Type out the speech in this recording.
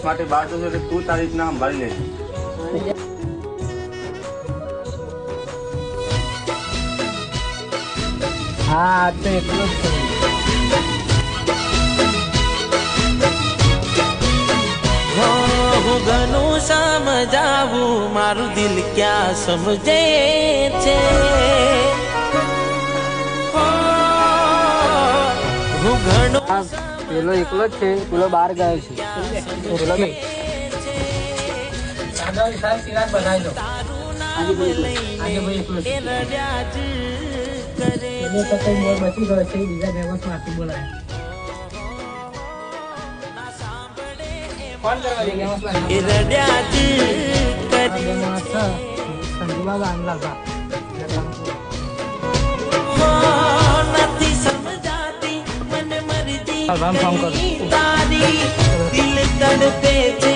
માટે બહાર જશો એટલે તું તારી રીતના સંભાળી લેજે. હા તો એટલું જ છે. હું ઘણું સમજાવું મારું દિલ ક્યાં સમજે છે. હું ઘણું પેલો એકલો જ છે, પેલો બહાર ગયો છે. પેલો નહીં. બચી ગયો છે, બીજા દિવસ માંથી બોલાય. એ રડ્યા જ નથી સમજાતી મને મરજી તારી દિલ તડપે છે